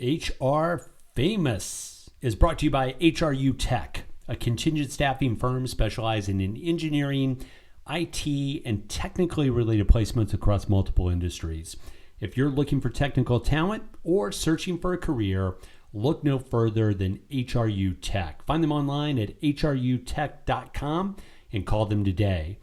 HR Famous is brought to you by HRU Tech, a contingent staffing firm specializing in engineering, IT, and technically related placements across multiple industries. If you're looking for technical talent or searching for a career, look no further than HRU Tech. Find them online at hrutech.com and call them today.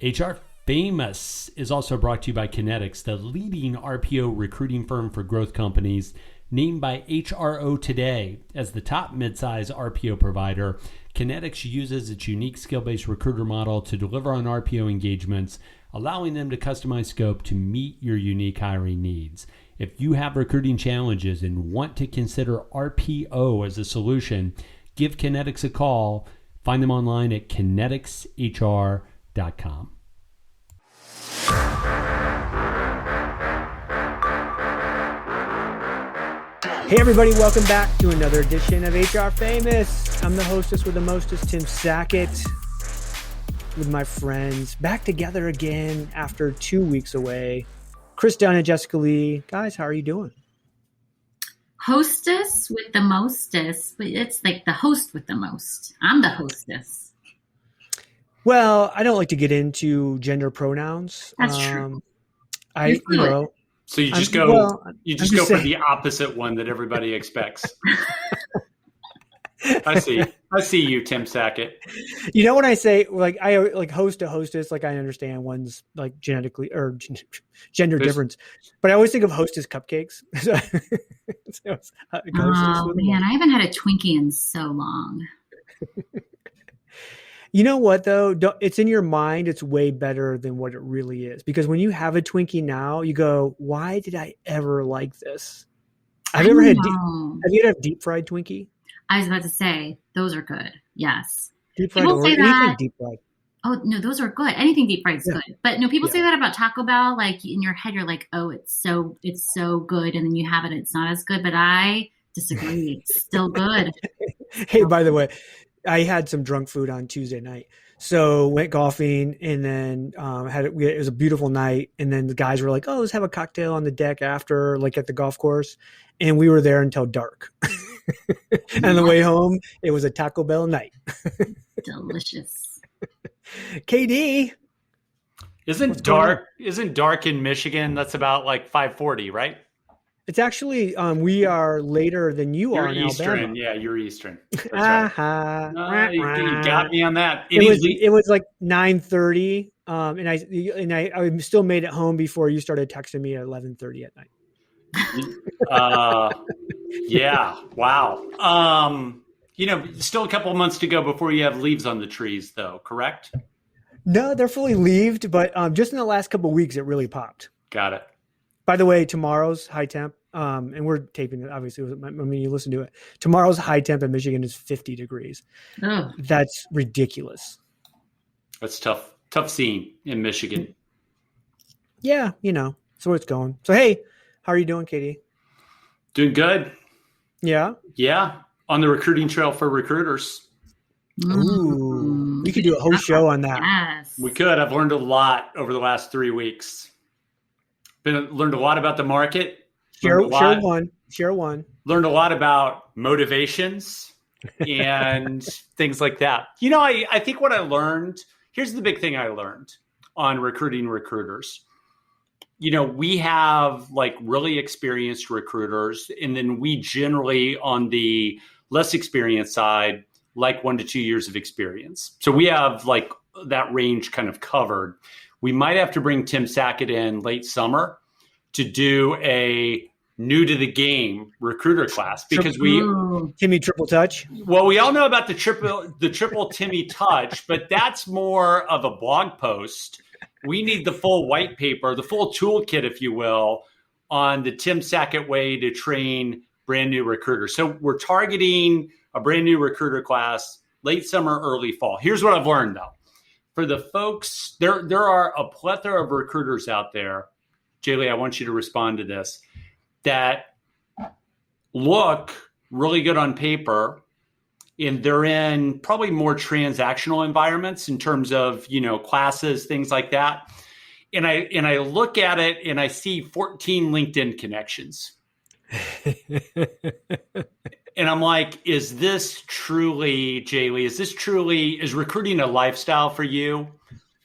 HR Famous is also brought to you by Kinetics, the leading RPO recruiting firm for growth companies, named by HRO Today as the top midsize RPO provider. Kinetics uses its unique skill-based recruiter model to deliver on RPO engagements, allowing them to customize scope to meet your unique hiring needs. If you have recruiting challenges and want to consider RPO as a solution, give Kinetics a call. Find them online at kineticshr.com. Hey everybody, welcome back to another edition of HR Famous. I'm the hostess with the mostest, Tim Sackett, with my friends, back together again after 2 weeks away. Chris Dunn and Jessica Lee. Guys, how are you doing? Hostess with the mostest, but it's like the host with the most. I'm the hostess. Well, I don't like to get into gender pronouns. That's true. So you just go for the opposite one that everybody expects. I see you, Tim Sackett. You know when I say I host to hostess, I understand one's genetically or gender difference, but I always think of hostess cupcakes. Oh man, I haven't had a Twinkie in so long. You know what though? It's in your mind. It's way better than what it really is, because when you have a Twinkie now, you go, "Why did I ever like this?" Have you ever had deep fried Twinkie? I was about to say those are good. Yes, deep fried or anything deep fried. Oh no, those are good. Anything deep fried is good. But no, people say that about Taco Bell. Like in your head, you're like, "Oh, it's so good," and then you have it, it's not as good. But I disagree. It's still good. Hey, by the way, I had some drunk food on Tuesday night. So went golfing and then it was a beautiful night. And then the guys were like, "Oh, let's have a cocktail on the deck after, at the golf course." And we were there until dark. And on the way home, it was a Taco Bell night. Delicious. KD. Isn't dark in Michigan? That's about 5:40, right? It's actually, we are later than you are in Eastern. Alabama. Yeah, you're Eastern. That's right. You got me on that. It was 9:30, and I still made it home before you started texting me at 11:30 at night. Yeah. Wow. Still a couple of months to go before you have leaves on the trees, though. Correct? No, they're fully leaved, but just in the last couple of weeks, it really popped. Got it. By the way, tomorrow's high temp, and we're taping it, obviously, you listen to it. Tomorrow's high temp in Michigan is 50 degrees. Oh. That's ridiculous. That's tough scene in Michigan. Yeah, so it's going. So, hey, how are you doing, Katie? Doing good. Yeah? Yeah, on the recruiting trail for recruiters. Ooh, we could do a whole show on that. Yes. We could. I've learned a lot over the last 3 weeks. Learned a lot about the market. Share one. Learned a lot about motivations and things like that. I think what I learned, here's the big thing I learned on recruiting recruiters. We have really experienced recruiters, and then we generally on the less experienced side, 1 to 2 years of experience. So we have that range kind of covered. We might have to bring Tim Sackett in late summer to do a new to the game recruiter class because Timmy triple touch. Well, we all know about the triple Timmy touch, but that's more of a blog post. We need the full white paper, the full toolkit, if you will, on the Tim Sackett way to train brand new recruiters. So we're targeting a brand new recruiter class late summer, early fall. Here's what I've learned though. For the folks, there are a plethora of recruiters out there. JLee, I want you to respond to this, that look really good on paper, and they're in probably more transactional environments in terms of, classes, things like that. And I look at it and I see 14 LinkedIn connections. And I'm like, is this truly, JLee, is recruiting a lifestyle for you?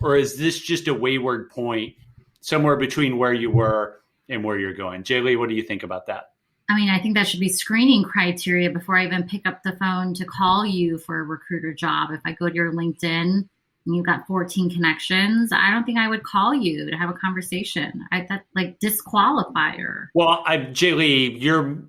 Or is this just a wayward point somewhere between where you were and where you're going? JLee, what do you think about that? I mean, I think that should be screening criteria before I even pick up the phone to call you for a recruiter job. If I go to your LinkedIn and you've got 14 connections, I don't think I would call you to have a conversation. That's like disqualifier. Well, JLee,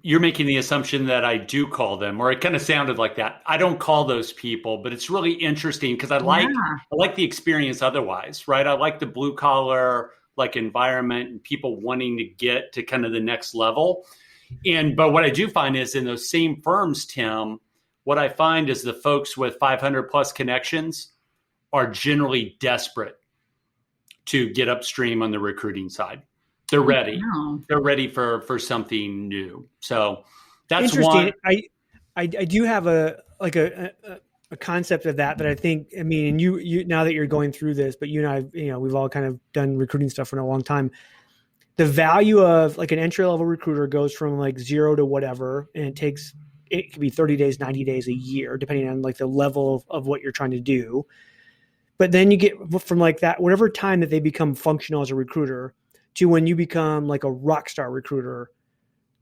you're making the assumption that I do call them, or it kind of sounded like that. I don't call those people, but it's really interesting because I like the experience otherwise, right? I like the blue collar like environment and people wanting to get to kind of the next level. But what I do find is in those same firms, Tim, what I find is the folks with 500 plus connections are generally desperate to get upstream on the recruiting side. They're ready. Wow. They're ready for something new. So that's interesting. one. I do have a concept of that I think, I mean, and you now that you're going through this, but you and I, we've all kind of done recruiting stuff for a long time. The value of like an entry level recruiter goes from like 0 to whatever, and it could be 30 days, 90 days, a year, depending on like the level of what you're trying to do. But then you get from like that, whatever time that they become functional as a recruiter to when you become like a rock star recruiter,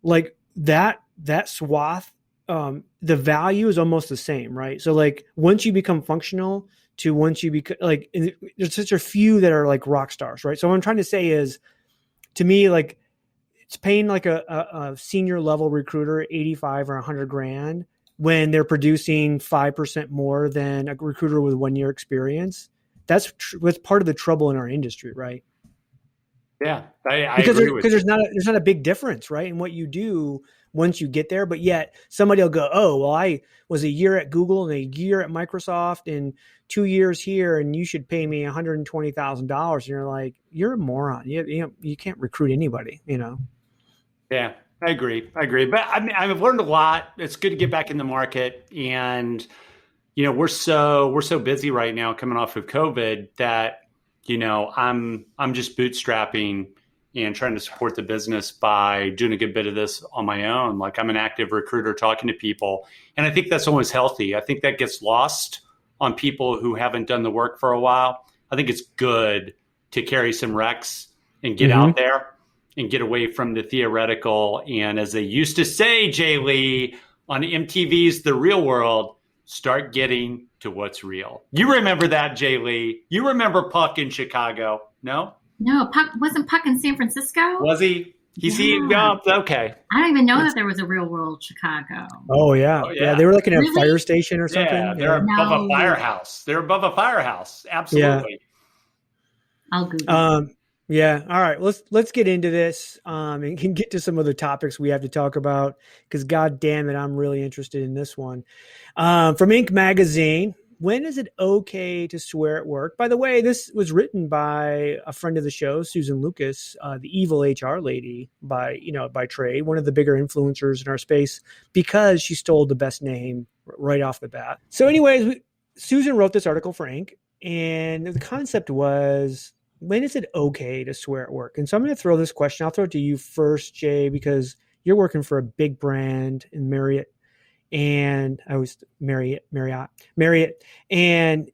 like that swath, the value is almost the same, right? So like once you become functional to once you become like, there's such a few that are like rock stars, right? So what I'm trying to say is, to me, like it's paying like a senior level recruiter 85 or 100 grand when they're producing 5% more than a recruiter with 1 year experience. That's part of the trouble in our industry, right? Yeah, I agree with you. There's not a big difference, right, in what you do once you get there. But yet somebody will go, oh, well, I was a year at Google and a year at Microsoft and 2 years here, and you should pay me $120,000. And you're like, you're a moron. You can't recruit anybody, Yeah, I agree. But I mean, I've learned a lot. It's good to get back in the market, and we're so busy right now coming off of COVID that I'm just bootstrapping and trying to support the business by doing a good bit of this on my own. Like I'm an active recruiter talking to people, and I think that's always healthy. I think that gets lost on people who haven't done the work for a while. I think it's good to carry some recs and get out there and get away from the theoretical. And as they used to say, JLee, on MTV's The Real World, start getting to what's real. You remember that, JLee? You remember Puck in Chicago? No? No, wasn't Puck in San Francisco? Was he? Okay. I don't even know that there was a Real World Chicago. Oh yeah. They were like in a fire station or something. Yeah, they're above a firehouse. They're above a firehouse. Absolutely. Yeah. I'll Google. Yeah. All right. Let's get into this and can get to some of the topics we have to talk about, because God damn it, I'm really interested in this one. From Inc. magazine. When is it okay to swear at work? By the way, this was written by a friend of the show, Suzanne Lucas, the evil HR lady by trade, one of the bigger influencers in our space, because she stole the best name right off the bat. So anyways, Susan wrote this article for Inc. And the concept was, when is it okay to swear at work? And so I'm going to throw this question. I'll throw it to you first, Jay, because you're working for a big brand in Marriott. And I was Marriott. And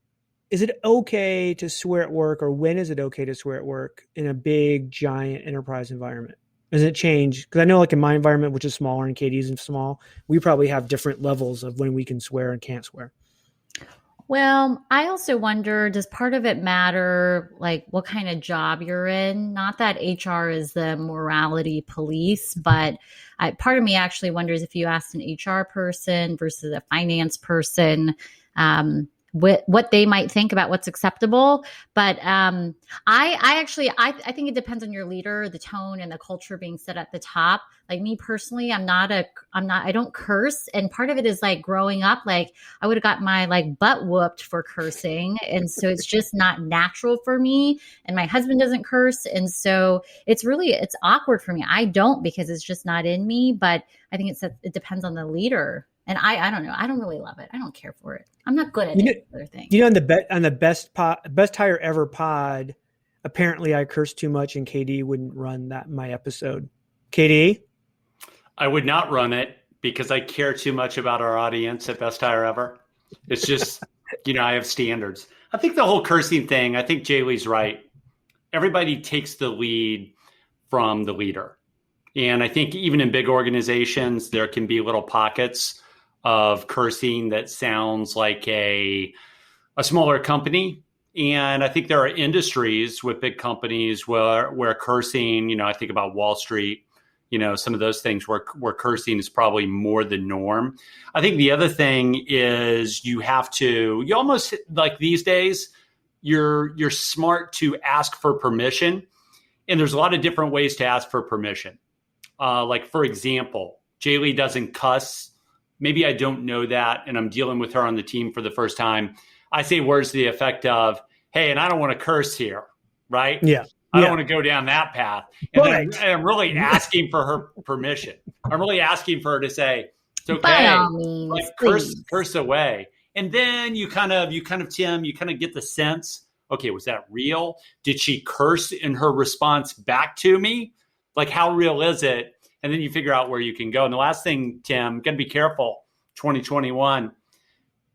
is it okay to swear at work, or when is it okay to swear at work in a big, giant enterprise environment? Does it change? Because I know like in my environment, which is smaller and Katie's is small, we probably have different levels of when we can swear and can't swear. Well, I also wonder, does part of it matter, like what kind of job you're in? Not that HR is the morality police, but part of me actually wonders if you asked an HR person versus a finance person, what they might think about what's acceptable. But I think it depends on your leader, the tone and the culture being set at the top. Like me personally, I don't curse. And part of it is like growing up, like I would have got my like butt whooped for cursing. And so it's just not natural for me. And my husband doesn't curse. And so it's awkward for me. I don't, because it's just not in me, but I think it depends on the leader. And I don't know. I don't really love it. I don't care for it. I'm not good at other things. On the best hire ever pod, apparently I cursed too much and KD wouldn't run my episode. KD? I would not run it because I care too much about our audience at Best Hire Ever. It's just, I have standards. I think the whole cursing thing, I think JLee's right. Everybody takes the lead from the leader. And I think even in big organizations, there can be little pockets of cursing that sounds like a smaller company. And I think there are industries with big companies where cursing, I think about Wall Street, some of those things where cursing is probably more the norm. I think the other thing is you almost like these days, you're smart to ask for permission. And there's a lot of different ways to ask for permission. Like, for example, JLee doesn't cuss. Maybe I don't know that, and I'm dealing with her on the team for the first time. I say words to the effect of, hey, and I don't want to curse here, right? Yeah. I don't want to go down that path. And Right. then I'm really asking for her permission. I'm really asking for her to say, it's okay. By all means, Like, please. curse away. And then you kind of, Tim, you kind of get the sense, okay, was that real? Did she curse in her response back to me? Like, how real is it? And then you figure out where you can go. And the last thing, Tim, got to be careful. 2021,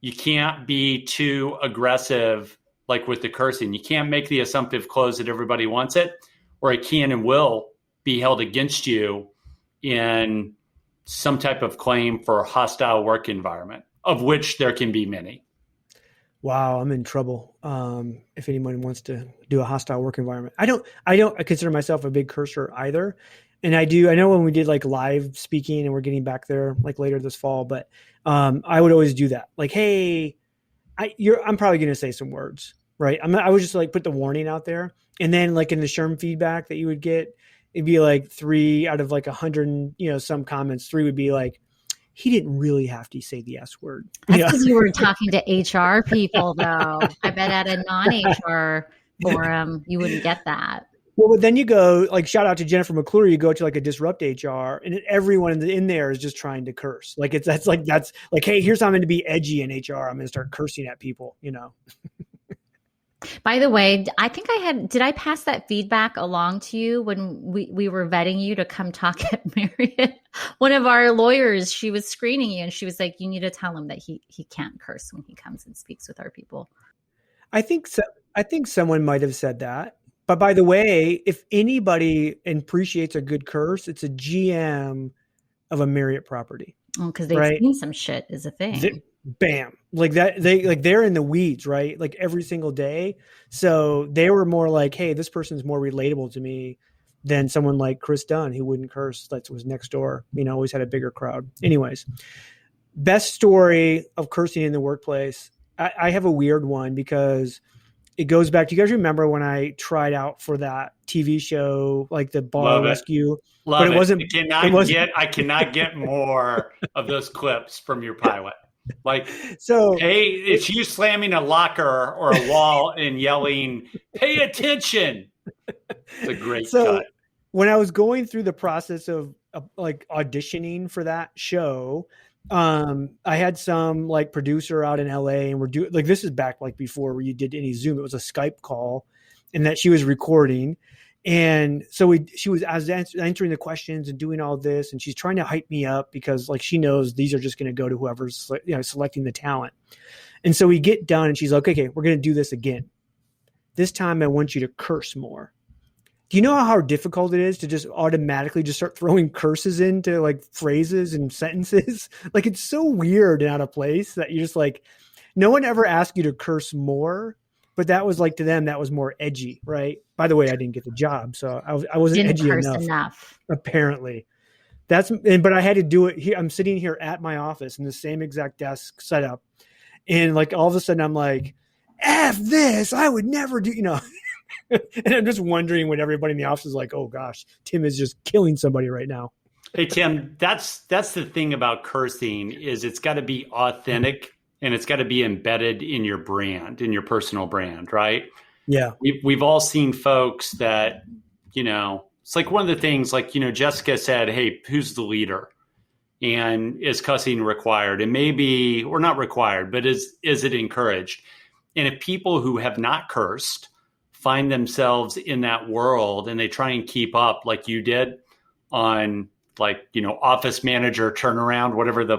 you can't be too aggressive, like with the cursing. You can't make the assumptive close that everybody wants it, or it can and will be held against you in some type of claim for a hostile work environment, of which there can be many. Wow, I'm in trouble. If anyone wants to do a hostile work environment, I don't consider myself a big cursor either. And I know when we did like live speaking and we're getting back there like later this fall, but I would always do that. Like, hey, I'm probably going to say some words, right? I would just like put the warning out there. And then like in the SHRM feedback that you would get, it'd be like 3 out of like 100, some comments, 3 would be like, he didn't really have to say the S word. That's because you were talking to HR people, though. I bet at a non-HR forum, you wouldn't get that. Well, but then you go, like, shout out to Jennifer McClure, you go to like a Disrupt HR, and everyone in there is just trying to curse. Like, that's like, hey, here's how I'm going to be edgy in HR. I'm going to start cursing at people, By the way, I think did I pass that feedback along to you when we were vetting you to come talk at Marriott? One of our lawyers, she was screening you and she was like, you need to tell him that he can't curse when he comes and speaks with our people. I think so. I think someone might have said that. But by the way, if anybody appreciates a good curse, it's a GM of a Marriott property. Oh, because they've seen some shit is a thing. Bam. Like that, they're in the weeds, right? Like every single day. So they were more like, hey, this person's more relatable to me than someone like Chris Dunn, who wouldn't curse, that was next door, always had a bigger crowd. Anyways, best story of cursing in the workplace. I have a weird one because it goes back. Do you guys remember when I tried out for that TV show, like the Bar Rescue? Love it. I cannot get more of those clips from your pilot. Like, so hey, it's you slamming a locker or a wall and yelling, "Pay attention!" It's a great cut. When I was going through the process of like auditioning for that show, I had some like producer out in LA, and we're doing like, this is back like before where you did any Zoom. It was a Skype call, and that she was recording. And so I was answering the questions and doing all this, and she's trying to hype me up because like she knows these are just going to go to whoever's selecting the talent. And so we get done, and she's like, okay, we're going to do this again. This time I want you to curse more. Do you know how difficult it is to just automatically just start throwing curses into like phrases and sentences? Like, it's so weird and out of place that you're just like, no one ever asked you to curse more. But that was like, to them, that was more edgy, right? By the way, I didn't get the job, so I wasn't edgy enough. Apparently, but I had to do it here. I'm sitting here at my office in the same exact desk setup, and like all of a sudden, I'm like, "F this! I would never do," And I'm just wondering when everybody in the office is like, "Oh gosh, Tim is just killing somebody right now." Hey Tim, that's the thing about cursing is it's got to be authentic. And it's got to be embedded in your brand, in your personal brand, right? Yeah. We've all seen folks that, it's like one of the things like, Jessica said, hey, who's the leader? And is cussing required? And maybe, or not required, but is it encouraged? And if people who have not cursed find themselves in that world and they try and keep up like you did on like, office manager turnaround, whatever the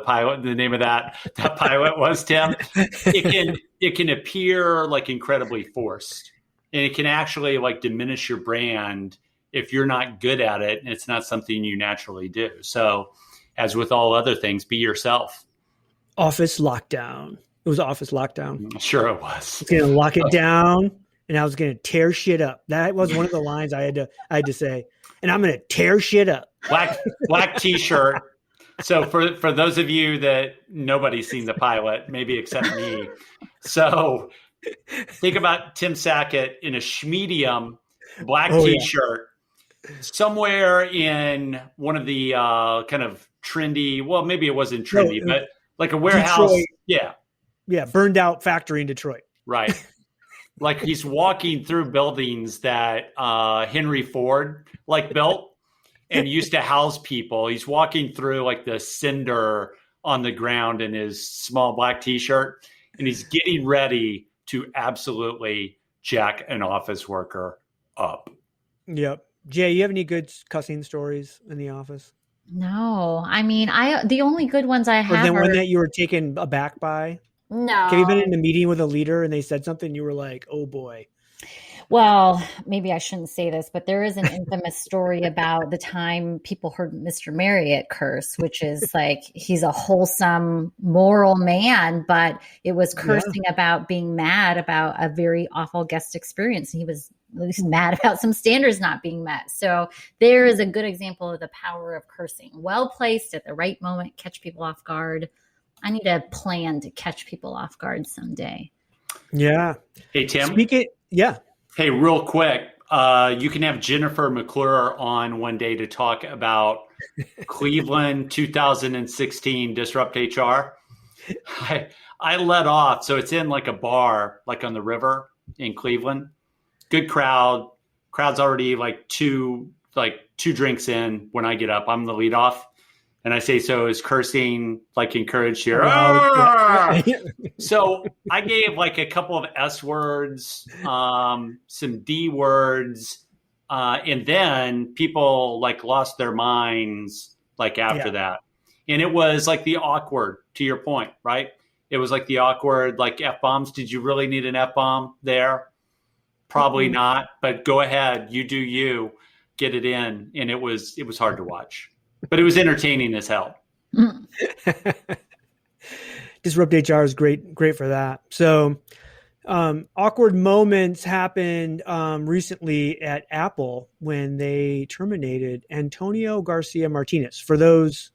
name of that pilot was, Tim, it can appear like incredibly forced, and it can actually like diminish your brand if you're not good at it and it's not something you naturally do. So as with all other things, be yourself. Office lockdown. It was office lockdown. Sure it was. I was going to lock it down and I was going to tear shit up. That was one of the lines I had to say. And I'm going to tear shit up. Black t-shirt. So for those of you that nobody's seen the pilot, maybe except me. So think about Tim Sackett in a schmedium black t-shirt, somewhere in one of the kind of trendy, well, maybe it wasn't trendy, but like a warehouse. Detroit. Yeah. Burned out factory in Detroit. Right. Like he's walking through buildings that Henry Ford like built and used to house people. He's walking through like the cinder on the ground in his small black t-shirt, and he's getting ready to absolutely jack an office worker up. Yep. Jay, you have any good cussing stories in the office? No, I mean, the only good ones I have Or then are one that you were taken aback by? no. Have you been in a meeting with a leader and they said something you were like, oh boy? Well, maybe I shouldn't say this, but there is an infamous story about the time people heard Mr. Marriott curse, which is like he's a wholesome, moral man, but it was cursing about being mad about a very awful guest experience. And he was mad about some standards not being met. So there is a good example of the power of cursing. Well placed at the right moment, catch people off guard. I need a plan to catch people off guard someday. Yeah. Hey, Tim. Hey, real quick. You can have Jennifer McClure on one day to talk about Cleveland 2016 Disrupt HR. I let off. So it's in like a bar, like on the river in Cleveland. Good crowd. Crowd's already like two drinks in when I get up. I'm the lead off. And I say, so is cursing like encouraged here? So I gave like a couple of S words, some D words, and then people like lost their minds like after that. And it was like the awkward, to your point, right? It was like the awkward, like F-bombs. Did you really need an F-bomb there? Probably not, but go ahead. You do you, get it in. And it was hard to watch. But it was entertaining as hell. Disrupt HR is great for that. So awkward moments happened recently at Apple when they terminated Antonio Garcia Martinez. For those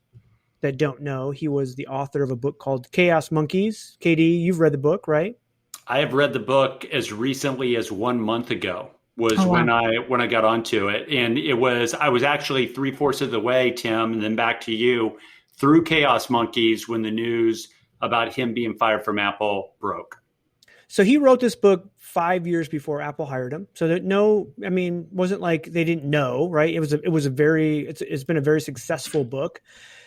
that don't know, he was the author of a book called Chaos Monkeys. KD, you've read the book, right? I have read the book as recently as 1 month ago. When I got onto it. And I was actually 3/4 of the way, Tim, and then back to you through Chaos Monkeys when the news about him being fired from Apple broke. So he wrote this book 5 years before Apple hired him. So wasn't like they didn't know, right? It's been a very successful book.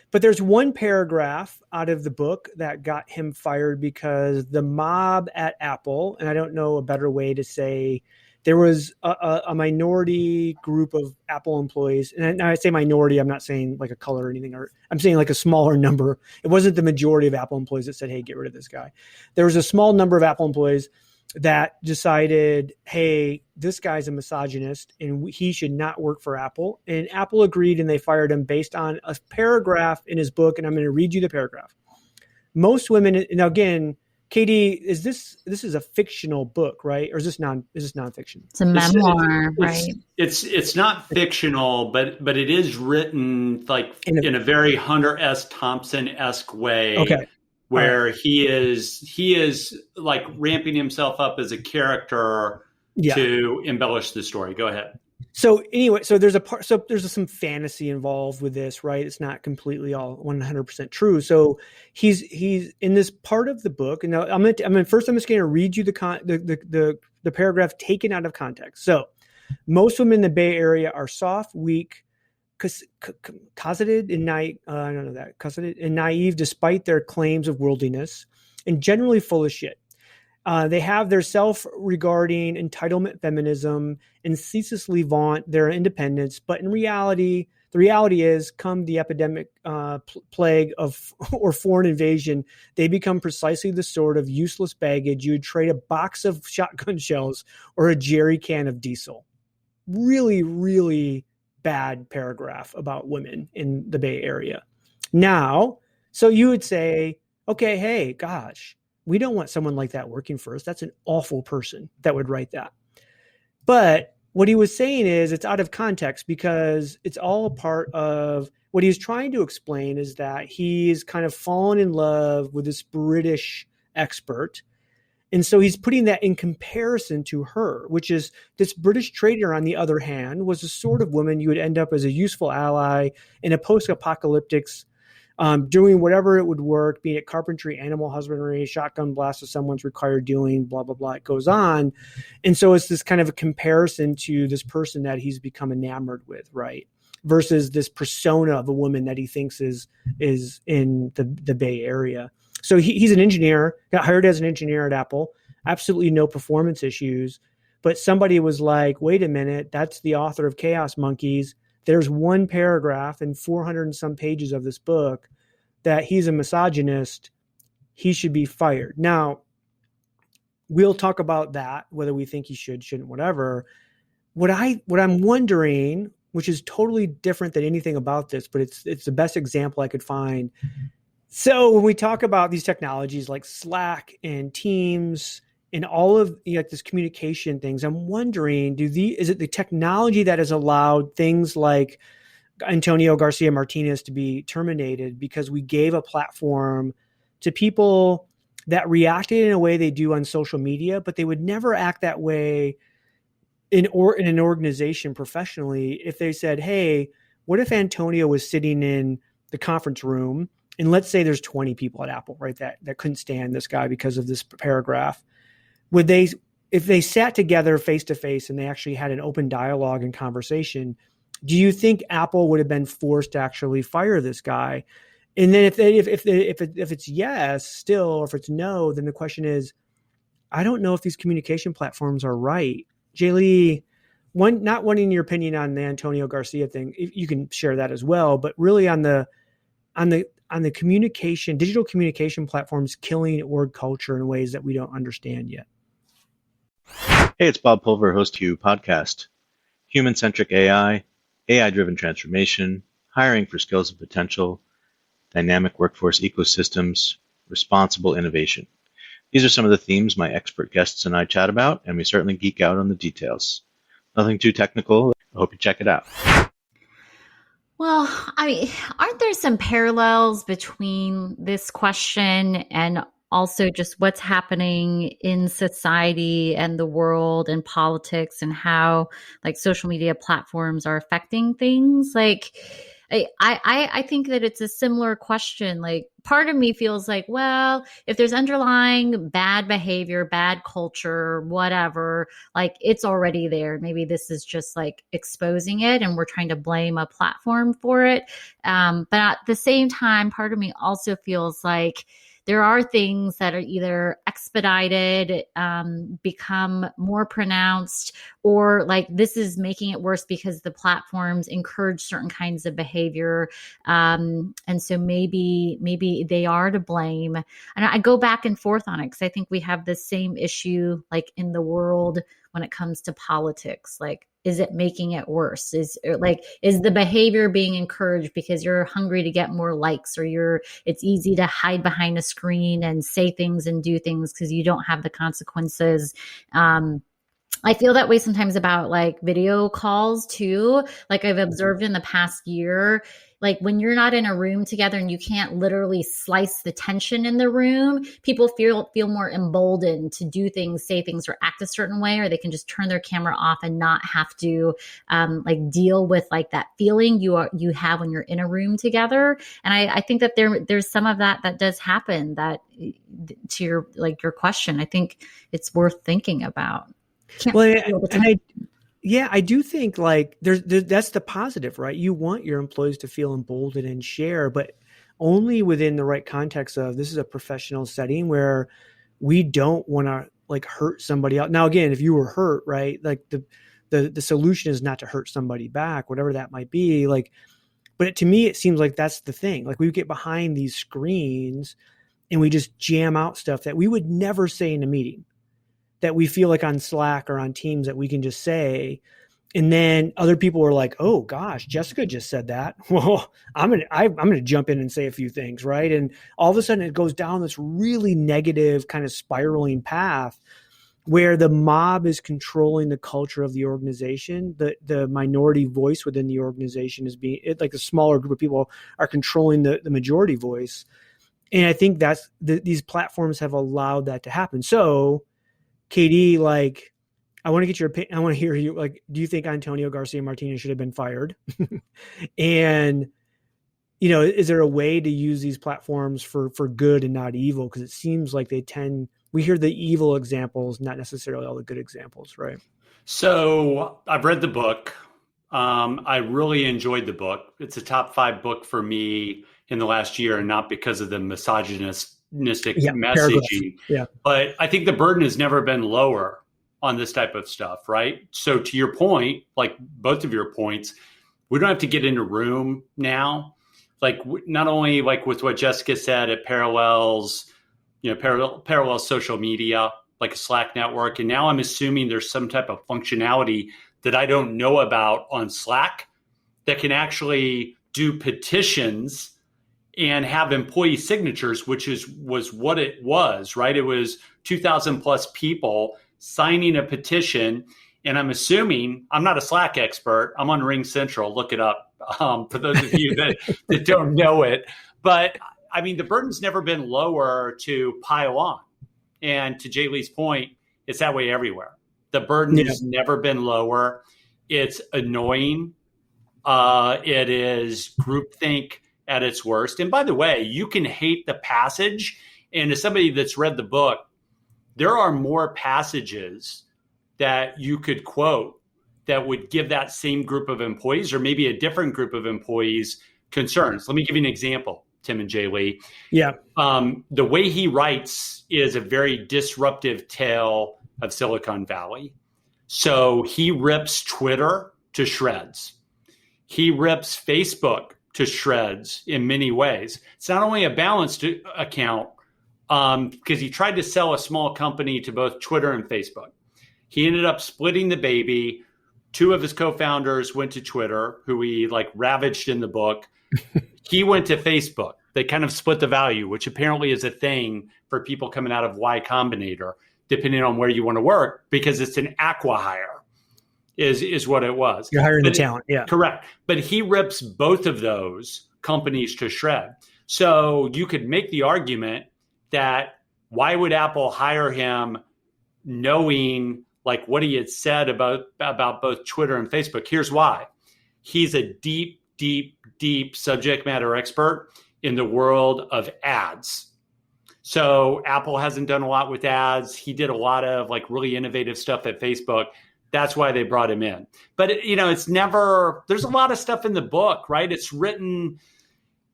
But there's one paragraph out of the book that got him fired because the mob at Apple, and I don't know a better way to say, there was a minority group of Apple employees. And I say minority, I'm not saying like a color or anything, or I'm saying like a smaller number. It wasn't the majority of Apple employees that said, hey, get rid of this guy. There was a small number of Apple employees that decided, hey, this guy's a misogynist and he should not work for Apple. And Apple agreed and they fired him based on a paragraph in his book. And I'm going to read you the paragraph. Most women, now again, KD, this is a fictional book, right? Or is this nonfiction? It's a memoir, right? It's not fictional, but it is written like in a very Hunter S. Thompson-esque way. Okay. Where he is like ramping himself up as a character to embellish the story. Go ahead. So anyway, there's some fantasy involved with this, right? It's not completely all 100% true. So he's in this part of the book, and now I'm just going to read you the paragraph taken out of context. So most women in the Bay Area are soft, weak, cosseted and naive despite their claims of worldliness, and generally full of shit. They have their self-regarding entitlement feminism and ceaselessly vaunt their independence, but in reality, The reality is, come the epidemic plague of or foreign invasion, they become precisely the sort of useless baggage you would trade a box of shotgun shells or a jerry can of diesel. Really, really bad paragraph about women in the Bay Area. Now, so you would say, okay, hey, gosh, we don't want someone like that working for us. That's an awful person that would write that. But what he was saying is it's out of context because it's all part of what he was trying to explain is that he's kind of fallen in love with this British expert. And so he's putting that in comparison to her, which is this British trader, on the other hand, was the sort of woman you would end up as a useful ally in a post-apocalyptic doing whatever it would work, be it carpentry, animal husbandry, shotgun blast if someone's required doing, blah, blah, blah. It goes on. And so it's this kind of a comparison to this person that he's become enamored with, right? Versus this persona of a woman that he thinks is in the Bay Area. So he's an engineer, got hired as an engineer at Apple, absolutely no performance issues. But somebody was like, wait a minute, that's the author of Chaos Monkeys. There's one paragraph in 400 and some pages of this book that he's a misogynist. He should be fired. Now, we'll talk about that, whether we think he should, shouldn't, whatever. What I'm wondering, which is totally different than anything about this, but it's the best example I could find. So when we talk about these technologies like Slack and Teams and all of this communication things, I'm wondering, is it the technology that has allowed things like Antonio Garcia Martinez to be terminated because we gave a platform to people that reacted in a way they do on social media, but they would never act that way in an organization professionally if they said, hey, what if Antonio was sitting in the conference room and let's say there's 20 people at Apple, right, that couldn't stand this guy because of this paragraph. Would they, if they sat together face to face and they actually had an open dialogue and conversation, do you think Apple would have been forced to actually fire this guy? And then if it's yes still, or if it's no, then the question is, I don't know if these communication platforms are right. JLee, not wanting your opinion on the Antonio Garcia thing, you can share that as well, but really on the communication, digital communication platforms killing org culture in ways that we don't understand yet. Hey, it's Bob Pulver, host of You Podcast. Human-centric AI, AI-driven transformation, hiring for skills and potential, dynamic workforce ecosystems, responsible innovation. These are some of the themes my expert guests and I chat about, and we certainly geek out on the details. Nothing too technical. I hope you check it out. Well, I mean, aren't there some parallels between this question and also just what's happening in society and the world and politics and how like social media platforms are affecting things? Like, I think that it's a similar question. Like, part of me feels like, well, if there's underlying bad behavior, bad culture, whatever, like it's already there. Maybe this is just like exposing it and we're trying to blame a platform for it. But at the same time, part of me also feels like there are things that are either expedited, become more pronounced, or like this is making it worse because the platforms encourage certain kinds of behavior. And so maybe they are to blame. And I go back and forth on it because I think we have the same issue like in the world when it comes to politics. Like, is it making it worse? Is the behavior being encouraged because you're hungry to get more likes, or it's easy to hide behind a screen and say things and do things because you don't have the consequences. I feel that way sometimes about like video calls too. Like I've observed in the past year, like when you're not in a room together and you can't literally slice the tension in the room, people feel more emboldened to do things, say things, or act a certain way, or they can just turn their camera off and not have to like deal with like that feeling you have when you're in a room together. And I think that there's some of that does happen. That to your question, I think it's worth thinking about. I do think like that's the positive, right? You want your employees to feel emboldened and share, but only within the right context of this is a professional setting where we don't want to like hurt somebody else. Now, again, if you were hurt, right, like the solution is not to hurt somebody back, whatever that might be. Like But to me, it seems like that's the thing. Like we get behind these screens and we just jam out stuff that we would never say in a meeting, that we feel like on Slack or on Teams that we can just say. And then other people are like, oh gosh, Jessica just said that. Well, I'm going to jump in and say a few things. Right. And all of a sudden it goes down this really negative kind of spiraling path where the mob is controlling the culture of the organization. The minority voice within the organization is being, like a smaller group of people are controlling the majority voice. And I think that's these platforms have allowed that to happen. So KD, like, I want to get your opinion. I want to hear you. Like, do you think Antonio Garcia Martinez should have been fired? And, you know, is there a way to use these platforms for good and not evil? Because it seems like we hear the evil examples, not necessarily all the good examples, right? So I've read the book. I really enjoyed the book. It's a top 5 book for me in the last year, and not because of the misogynistic messaging. Yeah. But I think the burden has never been lower on this type of stuff, right? So to your point, like both of your points, we don't have to get in a room now. Like not only like with what Jessica said, it parallels, parallels social media, like a Slack network. And now I'm assuming there's some type of functionality that I don't know about on Slack that can actually do petitions and have employee signatures, which was what it was, right? It was 2,000 plus people signing a petition. And I'm assuming, I'm not a Slack expert, I'm on Ring Central, look it up for those of you that don't know it. But I mean, the burden's never been lower to pile on. And to JLee's point, it's that way everywhere. The burden has never been lower. It's annoying. It is groupthink at its worst. And by the way, you can hate the passage. And as somebody that's read the book, there are more passages that you could quote that would give that same group of employees or maybe a different group of employees concerns. Let me give you an example, Tim and JLee. Yeah. The way he writes is a very disruptive tale of Silicon Valley. So he rips Twitter to shreds. He rips Facebook to shreds in many ways. It's not only a balanced account, because he tried to sell a small company to both Twitter and Facebook. He ended up splitting the baby. 2 of his co-founders went to Twitter, who he like ravaged in the book. He went to Facebook. They kind of split the value, which apparently is a thing for people coming out of Y Combinator, depending on where you want to work, because it's an acqui-hire is what it was. You're hiring the talent. Yeah. Correct. But he rips both of those companies to shred. So you could make the argument that why would Apple hire him knowing like what he had said about both Twitter and Facebook? Here's why. He's a deep, deep, deep subject matter expert in the world of ads. So Apple hasn't done a lot with ads. He did a lot of like really innovative stuff at Facebook. That's why they brought him in. But, it's never, there's a lot of stuff in the book, right? It's written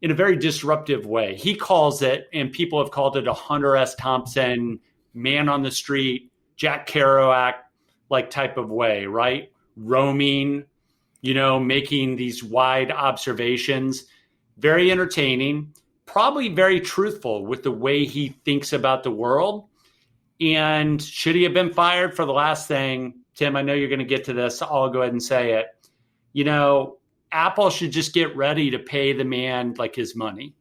in a very disruptive way. He calls it, and people have called it a Hunter S. Thompson, man on the street, Jack Kerouac like type of way, right? Roaming, making these wide observations. Very entertaining, probably very truthful with the way he thinks about the world. And should he have been fired for the last thing? Tim, I know you're going to get to this. I'll go ahead and say it. Apple should just get ready to pay the man like his money.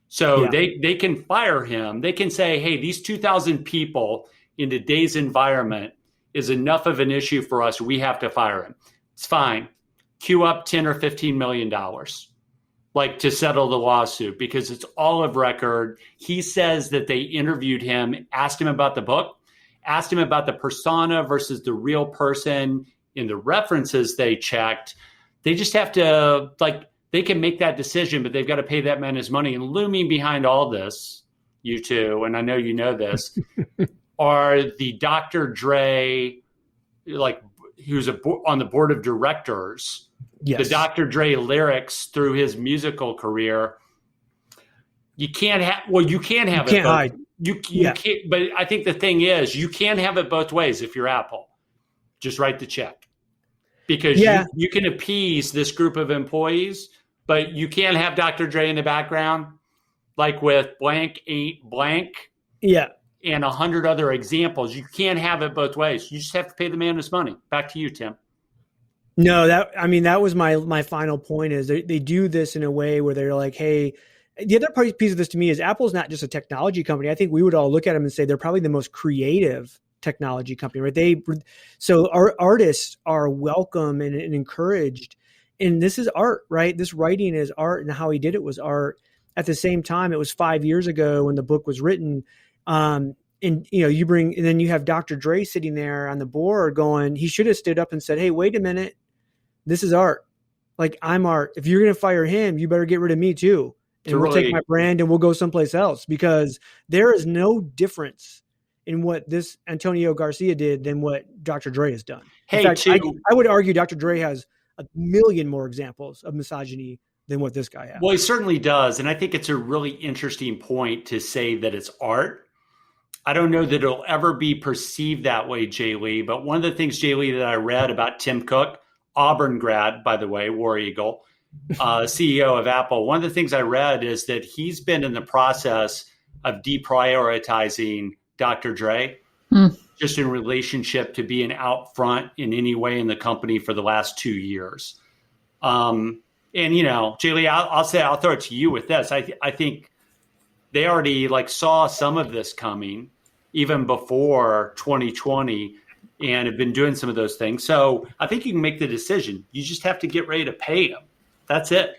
So they can fire him. They can say, hey, these 2,000 people in today's environment is enough of an issue for us. We have to fire him. It's fine. Queue up $10 or $15 million like to settle the lawsuit because it's all of record. He says that they interviewed him, asked him about the book, asked him about the persona versus the real person in the references they checked. They just have to, they can make that decision, but they've got to pay that man his money. And looming behind all this, you two, and I know you know this, are the Dr. Dre, who's on the board of directors. Yes. The Dr. Dre lyrics through his musical career. You can't have, you can have it. Hide. You can't, but I think the thing is, you can't have it both ways if you're Apple. Just write the check. Because you can appease this group of employees, but you can't have Dr. Dre in the background, like with blank ain't blank. Yeah. And 100 other examples. You can't have it both ways. You just have to pay the man his money. Back to you, Tim. No, that was my final point is they do this in a way where they're like, hey, the other piece of this to me is Apple's not just a technology company. I think we would all look at them and say they're probably the most creative technology company, right? So our artists are welcome and encouraged. And this is art, right? This writing is art, and how he did it was art. At the same time, it was 5 years ago when the book was written. And then you have Dr. Dre sitting there on the board going, he should have stood up and said, hey, wait a minute. This is art. Like, I'm art. If you're going to fire him, you better get rid of me too. And we'll take my brand and we'll go someplace else, because there is no difference in what this Antonio Garcia did than what Dr. Dre has done. Hey, in fact, I would argue Dr. Dre has a million more examples of misogyny than what this guy has. Well, he certainly does. And I think it's a really interesting point to say that it's art. I don't know that it'll ever be perceived that way, JLee, but one of the things, JLee, that I read about Tim Cook, Auburn grad, by the way, War Eagle, CEO of Apple, one of the things I read is that he's been in the process of deprioritizing Dr. Dre just in relationship to being out front in any way in the company for the last 2 years. And, JLee, I'll throw it to you with this. I think they already saw some of this coming even before 2020 and have been doing some of those things. So I think you can make the decision. You just have to get ready to pay them. That's it.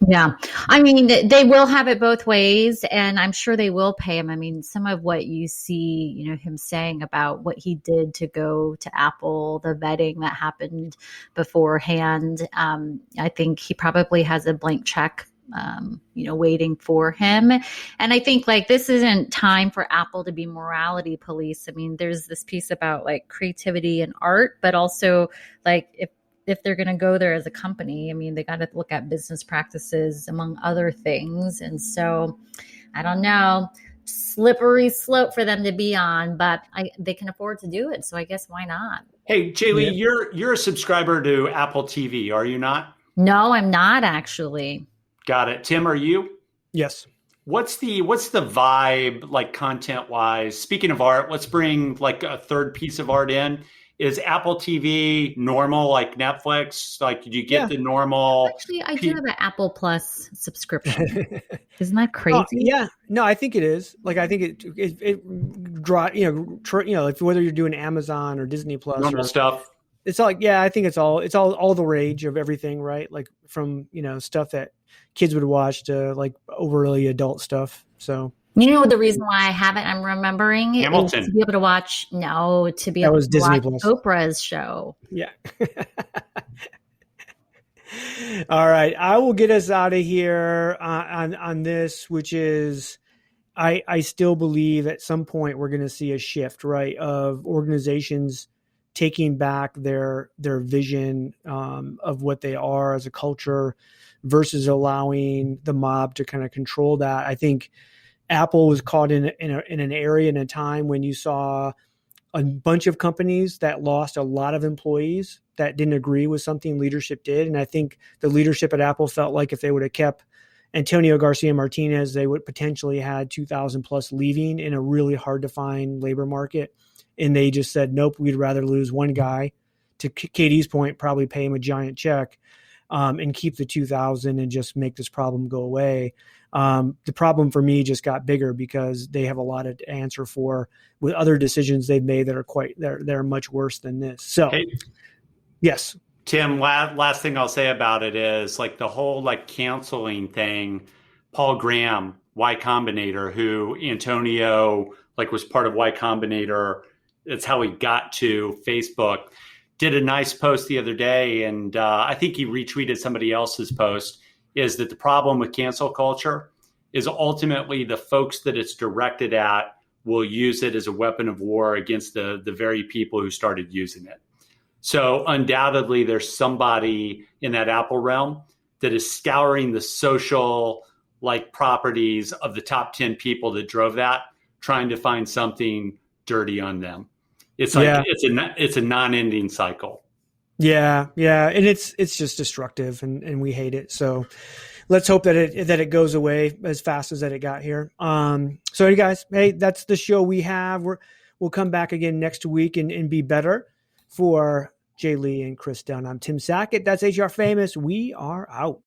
Yeah. I mean, they will have it both ways, and I'm sure they will pay him. I mean, some of what you see, him saying about what he did to go to Apple, the vetting that happened beforehand, I think he probably has a blank check waiting for him. And I think this isn't time for Apple to be morality police. I mean, there's this piece about creativity and art, but also if they're going to go there as a company, I mean, they got to look at business practices among other things. And so I don't know, slippery slope for them to be on, but they can afford to do it. So I guess why not? Hey, JLee, you're a subscriber to Apple TV, are you not? No, I'm not actually. Got it. Tim, are you? Yes. What's the vibe content wise? Speaking of art, let's bring a third piece of art in. Is Apple TV normal like Netflix? Did you get the normal? Actually, I do have an Apple Plus subscription. Isn't that crazy? Yeah. No, I think it is. I think it draw, whether you're doing Amazon or Disney Plus normal stuff. It's I think it's all the rage of everything, right? From, stuff that kids would watch to overly adult stuff. So, the reason why I haven't, I'm remembering it, is to be able to watch, to be able to watch Oprah's show. Yeah. All right. I will get us out of here on this, which is, I still believe at some point we're going to see a shift, right, of organizations taking back their vision of what they are as a culture versus allowing the mob to kind of control that. I think Apple was caught in an area in a time when you saw a bunch of companies that lost a lot of employees that didn't agree with something leadership did. And I think the leadership at Apple felt like if they would have kept Antonio Garcia Martinez, they would potentially had 2,000 plus leaving in a really hard to find labor market. And they just said, nope, we'd rather lose one guy, to Katie's point, probably pay him a giant check and keep the 2,000 and just make this problem go away. The problem for me just got bigger because they have a lot to answer for with other decisions they've made that are they're much worse than this. So, yes. Tim, last thing I'll say about it is the whole canceling thing. Paul Graham, Y Combinator, who Antonio was part of Y Combinator. That's how he got to Facebook. Did a nice post the other day, and I think he retweeted somebody else's post, is that the problem with cancel culture is ultimately the folks that it's directed at will use it as a weapon of war against the very people who started using it. So undoubtedly, there's somebody in that Apple realm that is scouring the social properties of the top 10 people that drove that, trying to find something dirty on them. It's it's a non-ending cycle. Yeah, and it's just destructive, and we hate it. So let's hope that it goes away as fast as that it got here. So you guys, hey, that's the show we have. We'll come back again next week and be better. For JLee and Chris Dunn, I'm Tim Sackett. That's HR Famous. We are out.